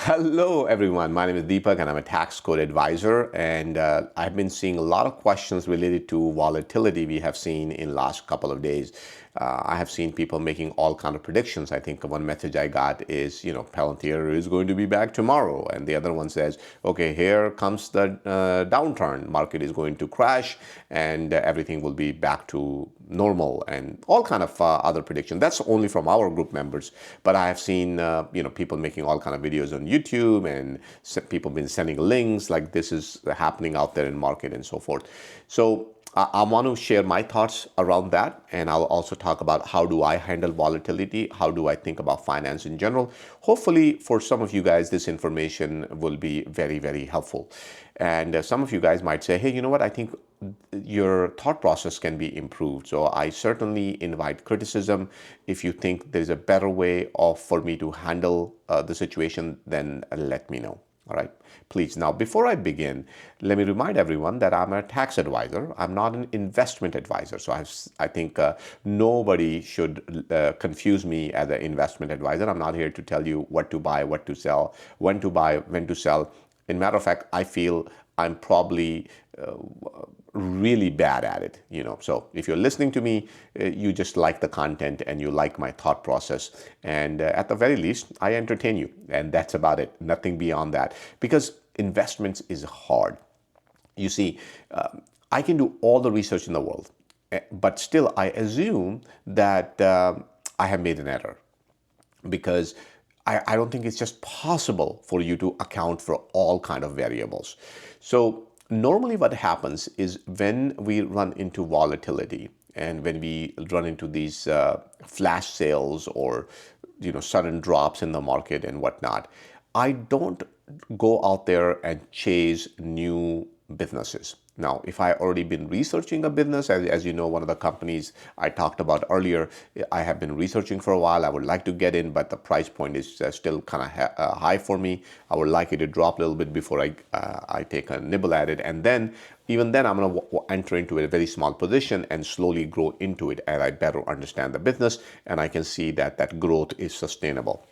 Hello, everyone. My name is Deepak, and I'm a tax code advisor. And I've been seeing a lot of questions related to volatility we have seen in last couple of days. I have seen people making all kind of predictions. I think one message I got is, Palantir is going to be back tomorrow, and the other one says, okay, here comes the downturn. Market is going to crash, and everything will be back to normal, and all kind of other predictions. That's only from our group members, but I have seen people making all kind of videos on YouTube, and people been sending links like this is happening out there in market and so forth. So I want to share my thoughts around that, and I'll also talk about how do I handle volatility, how do I think about finance in general. Hopefully for some of you guys this information will be very, very helpful. And some of you guys might say, hey, you know what, I think your thought process can be improved. So I certainly invite criticism. If you think there's a better way for me to handle the situation, then let me know. All right, please. Now, before I begin, let me remind everyone that I'm a tax advisor. I'm not an investment advisor. So I think nobody should confuse me as an investment advisor. I'm not here to tell you what to buy, what to sell, when to buy, when to sell. In matter of fact, I feel I'm probably really bad at it, So if you're listening to me, you just like the content and you like my thought process. And at the very least, I entertain you. And that's about it. Nothing beyond that. Because investments is hard. You see, I can do all the research in the world, but still I assume that I have made an error because I don't think it's just possible for you to account for all kind of variables. So normally what happens is when we run into volatility and when we run into these flash sales or sudden drops in the market and whatnot, I don't go out there and chase new businesses. Now, if I already been researching a business, as you know, one of the companies I talked about earlier, I have been researching for a while. I would like to get in, but the price point is still kind of high for me. I would like it to drop a little bit before I take a nibble at it. And then, even then, I'm going to enter into a very small position and slowly grow into it as I better understand the business and I can see that that growth is sustainable.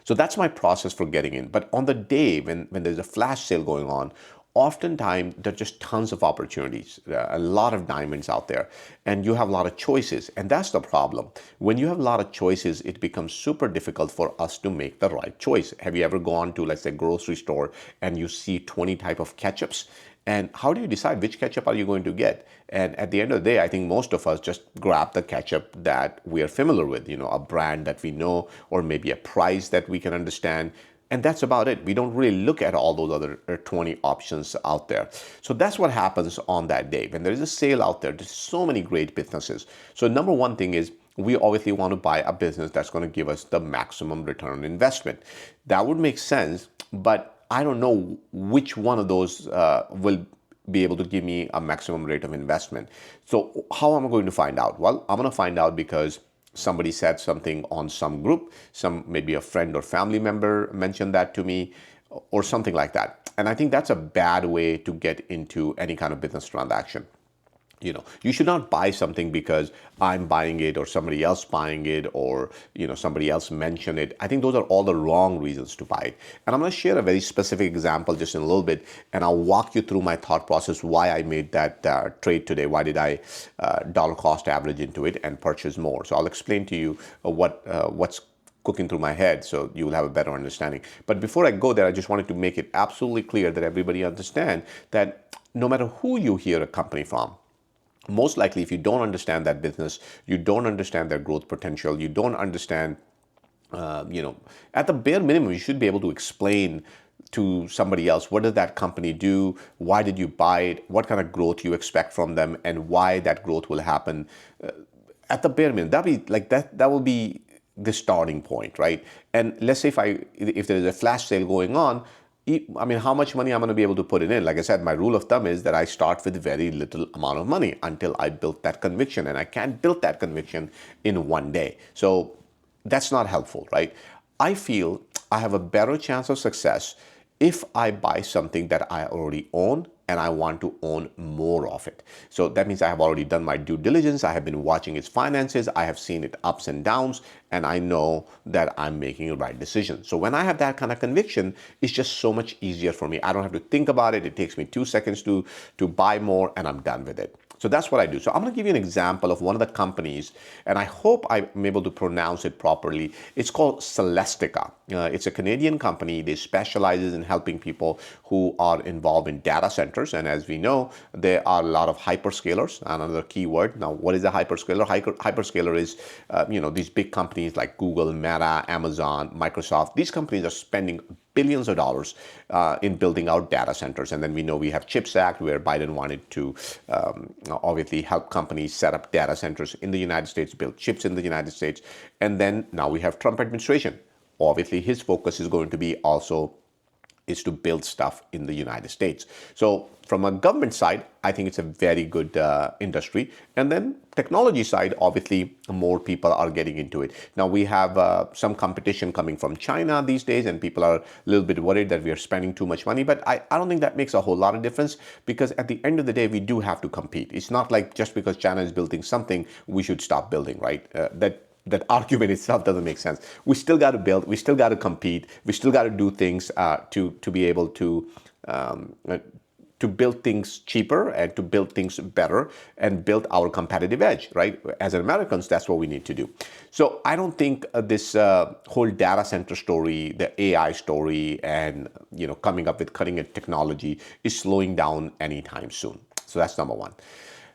So that's my process for getting in. But on the day when there's a flash sale going on, oftentimes there are just tons of opportunities, a lot of diamonds out there, and you have a lot of choices. And that's the problem. When you have a lot of choices, it becomes super difficult for us to make the right choice. Have you ever gone to, let's say, grocery store and you see 20 type of ketchups? And how do you decide which ketchup are you going to get? And at the end of the day, I think most of us just grab the ketchup that we are familiar with, a brand that we know, or maybe a price that we can understand. And that's about it. We don't really look at all those other 20 options out there. So that's what happens on that day. When there is a sale out there, there's so many great businesses. So number one thing is, we obviously want to buy a business that's going to give us the maximum return on investment. That would make sense, but I don't know which one of those will be able to give me a maximum rate of investment. So how am I going to find out? Well, I'm going to find out because somebody said something on some group, maybe a friend or family member mentioned that to me or something like that. And I think that's a bad way to get into any kind of business transaction. You should not buy something because I'm buying it or somebody else buying it or, somebody else mentioned it. I think those are all the wrong reasons to buy it. And I'm going to share a very specific example just in a little bit, and I'll walk you through my thought process, why I made that trade today. Why did I dollar cost average into it and purchase more? So I'll explain to you what's cooking through my head so you will have a better understanding. But before I go there, I just wanted to make it absolutely clear that everybody understand that no matter who you hear a company from, most likely, if you don't understand that business, you don't understand their growth potential, you don't understand, at the bare minimum, you should be able to explain to somebody else, what does that company do? Why did you buy it? What kind of growth you expect from them and why that growth will happen? At the bare minimum, that will be the starting point, right? And let's say if there is a flash sale going on, I mean, how much money I'm going to be able to put it in? Like I said, my rule of thumb is that I start with very little amount of money until I build that conviction, and I can't build that conviction in one day. So that's not helpful, right? I feel I have a better chance of success if I buy something that I already own and I want to own more of it. So that means I have already done my due diligence. I have been watching its finances. I have seen its ups and downs, and I know that I'm making the right decision. So when I have that kind of conviction, it's just so much easier for me. I don't have to think about it. It takes me 2 seconds to buy more, and I'm done with it. So that's what I do. So I'm going to give you an example of one of the companies, and I hope I'm able to pronounce it properly. It's called Celestica. It's a Canadian company. They specializes in helping people who are involved in data centers. And as we know, there are a lot of hyperscalers, another keyword. Now, what is a hyperscaler? Hyperscaler is, these big companies like Google, Meta, Amazon, Microsoft. These companies are spending billions of dollars in building out data centers. And then we know we have CHIPS Act, where Biden wanted to obviously help companies set up data centers in the United States, build chips in the United States. And then now we have Trump administration. Obviously, his focus is going to be also is to build stuff in the United States. So from a government side, I think it's a very good industry. And then technology side, obviously, more people are getting into it. Now we have some competition coming from China these days, and people are a little bit worried that we are spending too much money. But I don't think that makes a whole lot of difference, because at the end of the day, we do have to compete. It's not like just because China is building something, we should stop building, right? That argument itself doesn't make sense. We still got to build. We still got to compete. We still got to do things to be able to build things cheaper and to build things better and build our competitive edge, right? As Americans, that's what we need to do. So I don't think this whole data center story, the AI story, and coming up with cutting-edge technology is slowing down anytime soon. So that's number one.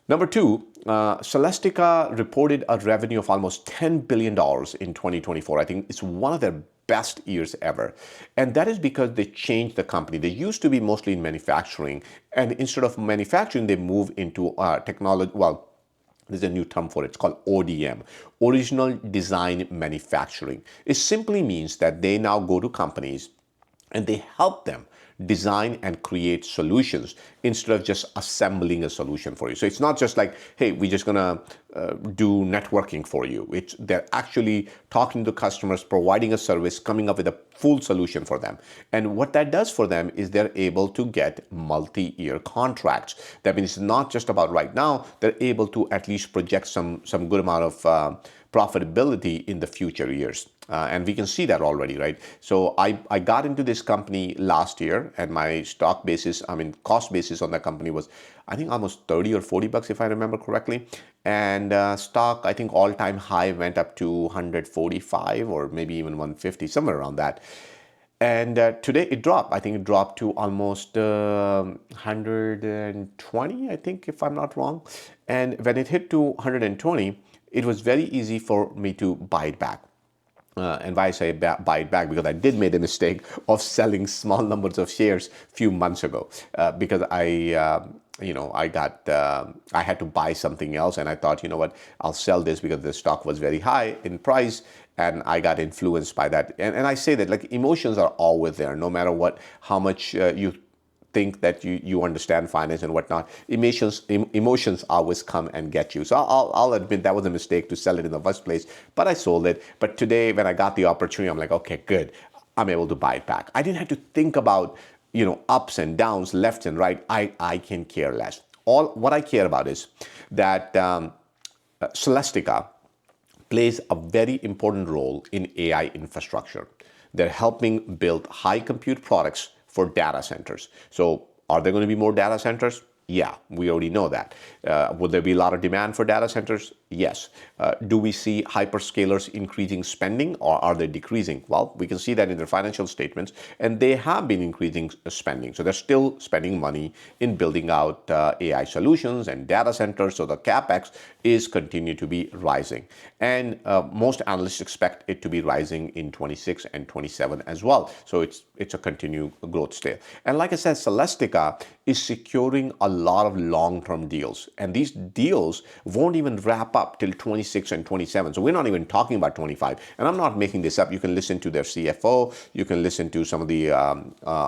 Number two, Celestica reported a revenue of almost $10 billion in 2024. I think it's one of their best years ever. And that is because they changed the company. They used to be mostly in manufacturing. And instead of manufacturing, they moved into technology. Well, there's a new term for it. It's called ODM, Original Design Manufacturing. It simply means that they now go to companies and they help them design and create solutions instead of just assembling a solution for you. So it's not just like, hey, we're just gonna do networking for you. They're actually talking to customers, providing a service, coming up with a full solution for them. And what that does for them is they're able to get multi-year contracts. That means it's not just about right now, they're able to at least project some good amount of profitability in the future years. And we can see that already, right? So I got into this company last year, and my cost basis on that company was, I think, almost 30 or 40 bucks, if I remember correctly. And stock, I think all-time high went up to 145 or maybe even 150, somewhere around that. And today it dropped. I think it dropped to almost 120, I think, if I'm not wrong. And when it hit to 120, it was very easy for me to buy it back. And why I say buy it back, because I did make the mistake of selling small numbers of shares a few months ago, because I had to buy something else, and I thought, I'll sell this because the stock was very high in price, and I got influenced by that. And I say that, like, emotions are always there, no matter how much you think that you understand finance and whatnot. Emotions always come and get you. So I'll admit that was a mistake to sell it in the first place, but I sold it. But today, when I got the opportunity, I'm like, okay, good. I'm able to buy it back. I didn't have to think about, ups and downs, left and right. I can care less. What I care about is that Celestica plays a very important role in AI infrastructure. They're helping build high compute products for data centers. So are there going to be more data centers? Yeah, we already know that. Will there be a lot of demand for data centers? Yes. Do we see hyperscalers increasing spending, or are they decreasing? Well, we can see that in their financial statements, and they have been increasing spending. So they're still spending money in building out AI solutions and data centers. So the CapEx is continue to be rising. And most analysts expect it to be rising in 26 and 27 as well. So it's a continued growth state. And like I said, Celestica is securing a lot of long-term deals. And these deals won't even wrap up till 26 and 27. So we're not even talking about 25. And I'm not making this up. You can listen to their CFO. You can listen to some of the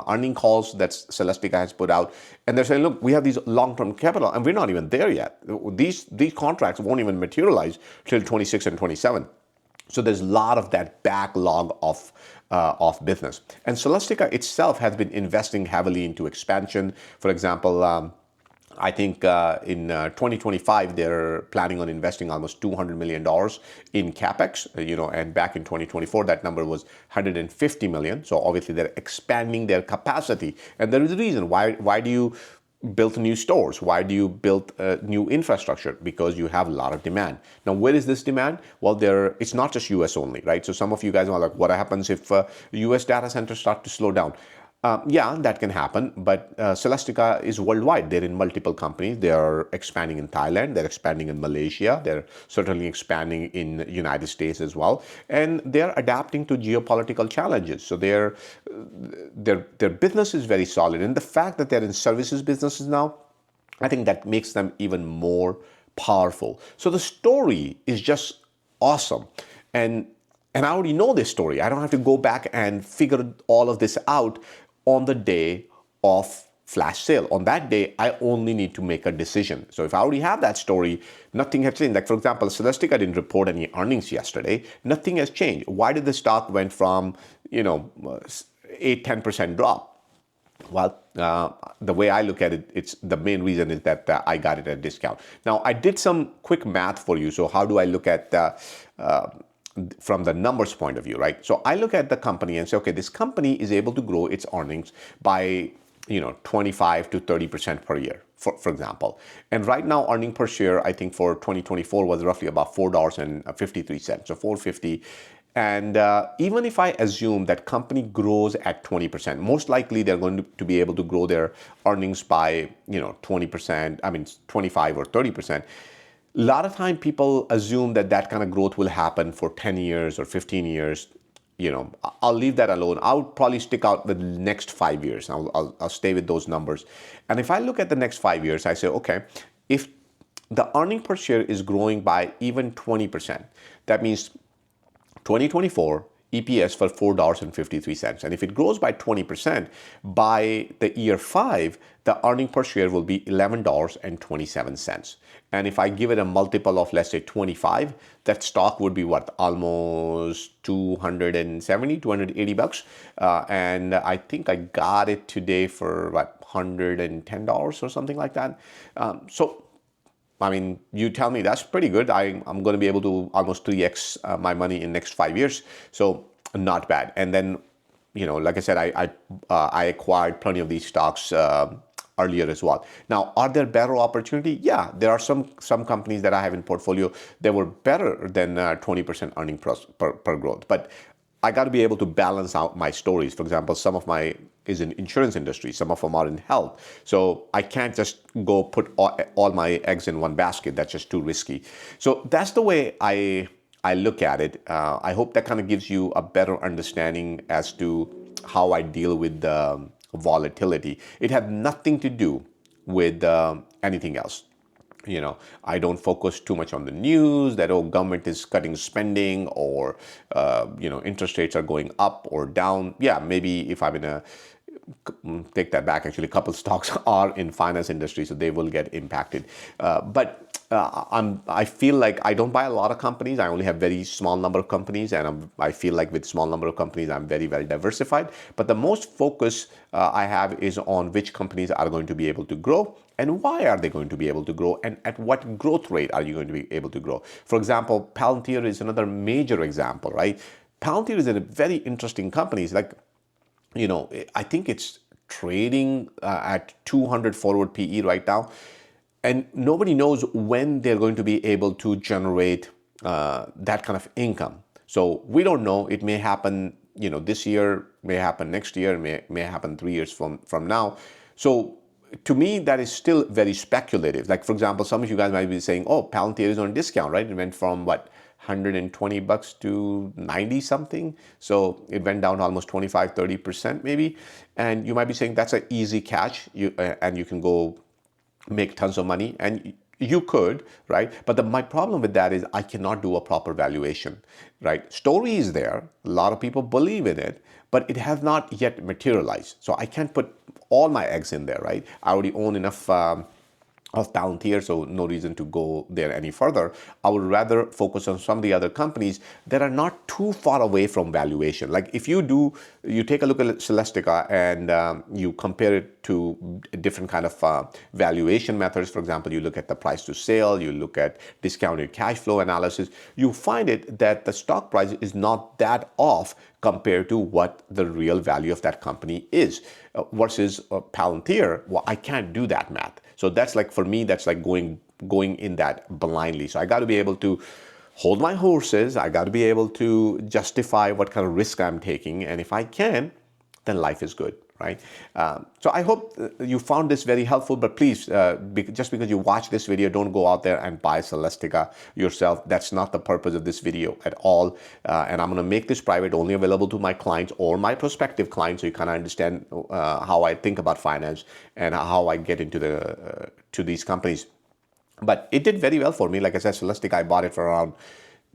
earning calls that Celestica has put out. And they're saying, look, we have these long-term capital, and we're not even there yet. These contracts won't even materialize till 26 and 27. So there's a lot of that backlog of business. And Celestica itself has been investing heavily into expansion. For example, I think in 2025 they're planning on investing almost $200 million in capex. And back in 2024 that number was 150 million. So obviously they're expanding their capacity, and there is a reason why. Why do you build new stores? Why do you build new infrastructure? Because you have a lot of demand. Now, where is this demand? Well, it's not just US only, right? So some of you guys are like, what happens if US data centers start to slow down? Yeah, that can happen, but Celestica is worldwide. They're in multiple companies. They are expanding in Thailand. They're expanding in Malaysia. They're certainly expanding in the United States as well. And they're adapting to geopolitical challenges. So their business is very solid. And the fact that they're in services businesses now, I think that makes them even more powerful. So the story is just awesome. And I already know this story. I don't have to go back and figure all of this out on the day of flash sale. On that day, I only need to make a decision. So if I already have that story, nothing has changed. Like for example, Celestica didn't report any earnings yesterday. Nothing has changed. Why did the stock went from 8-10% drop? Well, the way I look at it, it's the main reason is that I got it at a discount. Now, I did some quick math for you. So how do I look at from the numbers point of view, right? So I look at the company and say, okay, this company is able to grow its earnings by 25 to 30% per year, for example. And right now, earning per share, I think for 2024 was roughly about $4.53, so 450. And even if I assume that company grows at 20%, most likely they're going to be able to grow their earnings by 20%, 25 or 30%. A lot of time people assume that kind of growth will happen for 10 years or 15 years. I'll leave that alone. I'll probably stick out the next 5 years. I'll stay with those numbers. And if I look at the next 5 years, I say, okay, if the earning per share is growing by even 20%, that means 2024 EPS for $4.53. And if it grows by 20%, by the year 5, the earning per share will be $11.27. And if I give it a multiple of, let's say, 25, that stock would be what? Almost 270, 280 bucks. And I think I got it today for what, $110 or something like that. You tell me, that's pretty good. I'm going to be able to almost 3x my money in next 5 years. So not bad. And then, like I said, I acquired plenty of these stocks earlier as well. Now, are there better opportunity? Yeah, there are some companies that I have in portfolio that were better than 20% earning per growth. But I got to be able to balance out my stories. For example, some of my is in insurance industry, some of them are in health. So I can't just go put all my eggs in one basket. That's just too risky. So that's the way I look at it. I hope that kind of gives you a better understanding as to how I deal with the volatility. It had nothing to do with anything else. I don't focus too much on the news that, government is cutting spending or, interest rates are going up or down. Yeah, maybe if I'm in a, take that back, actually, a couple stocks are in finance industry, so they will get impacted. But I feel like I don't buy a lot of companies. I only have very small number of companies, and I feel like with small number of companies, I'm very well diversified. But the most focus I have is on which companies are going to be able to grow and why are they going to be able to grow and at what growth rate are you going to be able to grow. For example, Palantir is another major example, right? Palantir is a very interesting company. It's like, I think it's trading at 200 forward PE right now. And nobody knows when they're going to be able to generate that kind of income. So we don't know. It may happen, this year, may happen next year, may happen 3 years from now. So to me, that is still very speculative. Like, for example, some of you guys might be saying, oh, Palantir is on discount, right? It went from what? 120 bucks to 90 something. So it went down almost 25, 30% maybe. And you might be saying that's an easy catch and you can go make tons of money, and you could, right? But my problem with that is I cannot do a proper valuation, right? Story is there. A lot of people believe in it, but it has not yet materialized. So I can't put all my eggs in there, right? I already own enough of Palantir, so no reason to go there any further. I would rather focus on some of the other companies that are not too far away from valuation. Like if you take a look at Celestica and you compare it to different kind of valuation methods. For example, you look at the price to sale, you look at discounted cash flow analysis, you find it that the stock price is not that off compared to what the real value of that company is versus Palantir. Well, I can't do that math. So that's like, for me, that's like going in that blindly. So I got to be able to hold my horses. I got to be able to justify what kind of risk I'm taking. And if I can, then life is good, right? So I hope you found this very helpful, but please, just because you watch this video, don't go out there and buy Celestica yourself. That's not the purpose of this video at all. And I'm going to make this private, only available to my clients or my prospective clients, so you kind of understand how I think about finance and how I get into to these companies. But it did very well for me. Like I said, Celestica, I bought it for around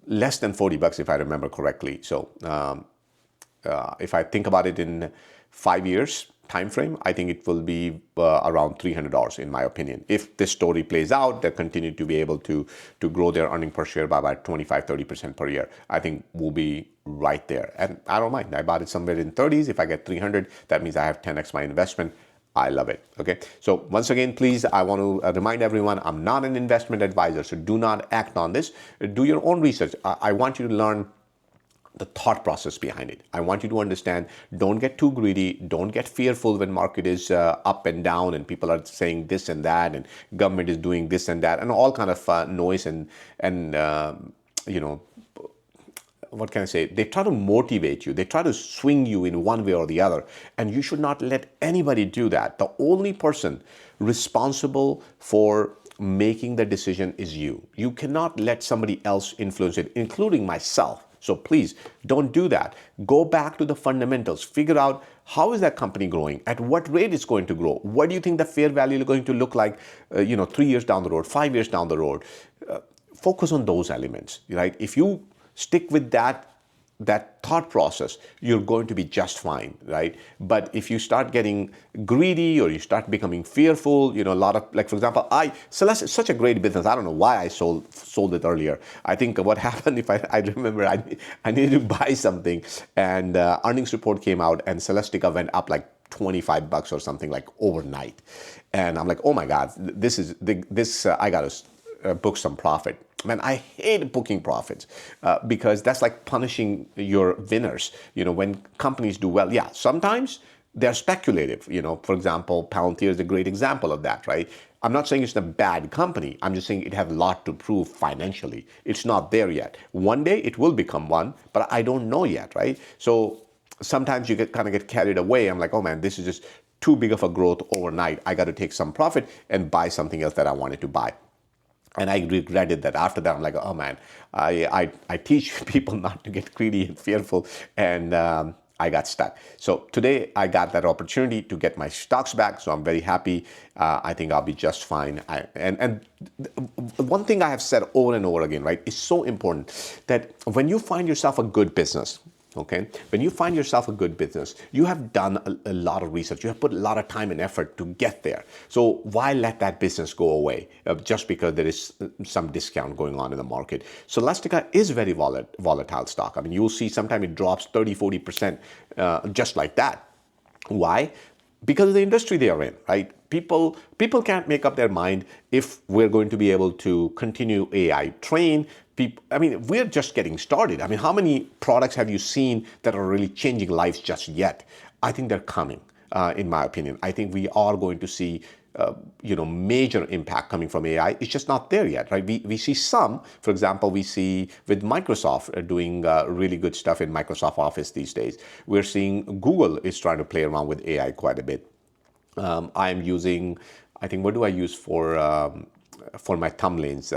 less than $40, if I remember correctly. So if I think about it in 5 years time frame, I think it will be around $300 in my opinion. If this story plays out, they continue to be able to grow their earning per share by about 25-30% per year, I think we'll be right there. And I don't mind. I bought it somewhere in 30s. If I get 300, that means I have 10x my investment. I love it. Okay. So once again, please, I want to remind everyone, I'm not an investment advisor, so do not act on this. Do your own research. I want you to learn the thought process behind it. I want you to understand, don't get too greedy, don't get fearful when market is up and down and people are saying this and that and government is doing this and that and all kind of noise and you know, what can I say? They try to motivate you. They try to swing you in one way or the other. And you should not let anybody do that. The only person responsible for making the decision is you. You cannot let somebody else influence it, including myself. So please don't do that. Go back to the fundamentals. Figure out, how is that company growing? At what rate it's going to grow? What do you think the fair value is going to look like, 3 years down the road, 5 years down the road? Focus on those elements, right? If you stick with that thought process, you're going to be just fine, right? But if you start getting greedy or you start becoming fearful, a lot of, like, for example, Celeste is such a great business. I don't know why I sold it earlier. I think what happened, if I remember, I needed to buy something and earnings report came out and Celestica went up like $25 or something, like overnight. And I'm like, oh my God, I got to book some profit. Man, I hate booking profits because that's like punishing your winners. When companies do well, yeah, sometimes they're speculative. For example, Palantir is a great example of that, right? I'm not saying it's a bad company. I'm just saying it has a lot to prove financially. It's not there yet. One day it will become one, but I don't know yet, right? So sometimes you get carried away. I'm like, oh man, this is just too big of a growth overnight. I got to take some profit and buy something else that I wanted to buy. And I regretted that. After that, I'm like, oh man, I teach people not to get greedy and fearful, and I got stuck. So today I got that opportunity to get my stocks back, so I'm very happy. I think I'll be just fine. And one thing I have said over and over again, right, is so important, that when you find yourself a good business, okay, when you find yourself a good business, you have done a lot of research. You have put a lot of time and effort to get there. So why let that business go away just because there is some discount going on in the market? Celestica is very volatile stock. I mean, you'll see sometimes it drops 30-40% just like that. Why? Because of the industry they are in, right? People can't make up their mind if we're going to be able to continue AI train. We're just getting started. I mean, how many products have you seen that are really changing lives just yet? I think they're coming, in my opinion. I think we are going to see major impact coming from AI. It's just not there yet, right? We see some, for example, we see with Microsoft doing really good stuff in Microsoft Office these days. We're seeing Google is trying to play around with AI quite a bit. I'm using, I think, what do I use for my thumbnails?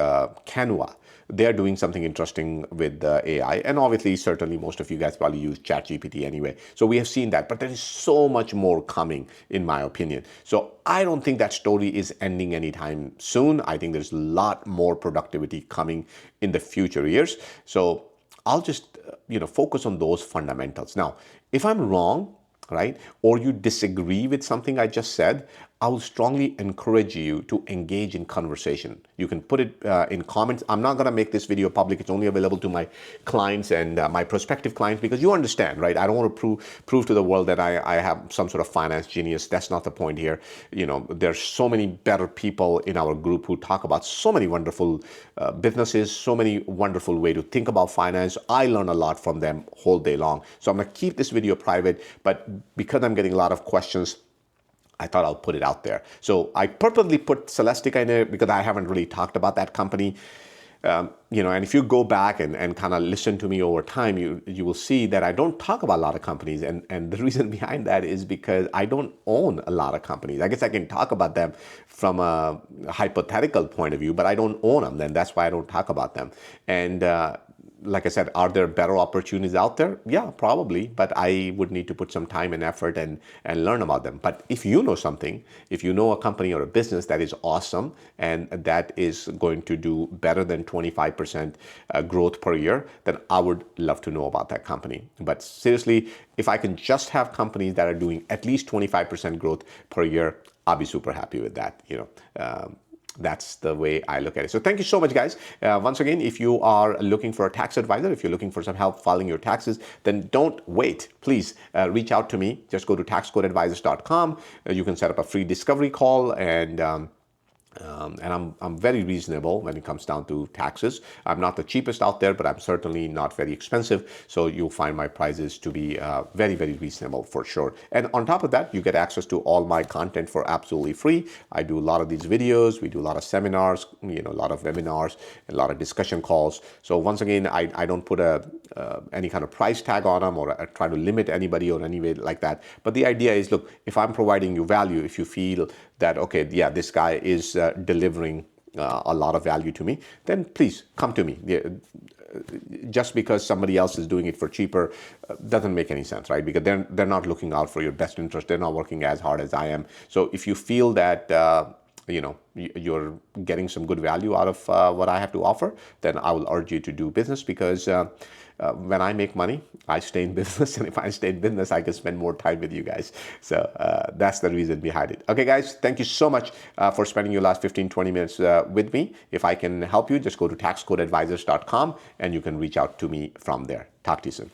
Canva. They're doing something interesting with AI. And obviously, certainly, most of you guys probably use ChatGPT anyway. So we have seen that. But there is so much more coming, in my opinion. So I don't think that story is ending anytime soon. I think there's a lot more productivity coming in the future years. So I'll just, focus on those fundamentals. Now, if I'm wrong, right, or you disagree with something I just said, I will strongly encourage you to engage in conversation. You can put it in comments. I'm not going to make this video public. It's only available to my clients and my prospective clients, because you understand, right? I don't want to prove to the world that I have some sort of finance genius. That's not the point here. There's so many better people in our group who talk about so many wonderful businesses, so many wonderful way to think about finance. I learn a lot from them whole day long. So I'm going to keep this video private, but because I'm getting a lot of questions, I thought I'll put it out there. So I purposely put Celestica in there because I haven't really talked about that company. And if you go back and kind of listen to me over time, you will see that I don't talk about a lot of companies. And the reason behind that is because I don't own a lot of companies. I guess I can talk about them from a hypothetical point of view, but I don't own them. Then that's why I don't talk about them. And like I said, are there better opportunities out there? Yeah, probably, but I would need to put some time and effort and learn about them. But if you know something, if you know a company or a business that is awesome and that is going to do better than 25% growth per year, then I would love to know about that company. But seriously, if I can just have companies that are doing at least 25% growth per year, I'll be super happy with that. That's the way I look at it. So thank you so much, guys. Once again, if you are looking for a tax advisor, if you're looking for some help filing your taxes, then don't wait. Please reach out to me. Just go to taxcodeadvisors.com. You can set up a free discovery call, and I'm very reasonable when it comes down to taxes. I'm not the cheapest out there, but I'm certainly not very expensive. So you'll find my prices to be very, very reasonable for sure. And on top of that, you get access to all my content for absolutely free. I do a lot of these videos. We do a lot of seminars, a lot of webinars, a lot of discussion calls. So once again, I don't put any kind of price tag on them or try to limit anybody or any way like that. But the idea is, look, if I'm providing you value, if you feel that, okay, yeah, this guy is delivering a lot of value to me, then please come to me. Just because somebody else is doing it for cheaper doesn't make any sense, right? Because they're not looking out for your best interest. They're not working as hard as I am. So if you feel that you're getting some good value out of what I have to offer, then I will urge you to do business, because when I make money, I stay in business. And if I stay in business, I can spend more time with you guys. So that's the reason behind it. Okay, guys, thank you so much for spending your last 15-20 minutes with me. If I can help you, just go to taxcodeadvisors.com and you can reach out to me from there. Talk to you soon.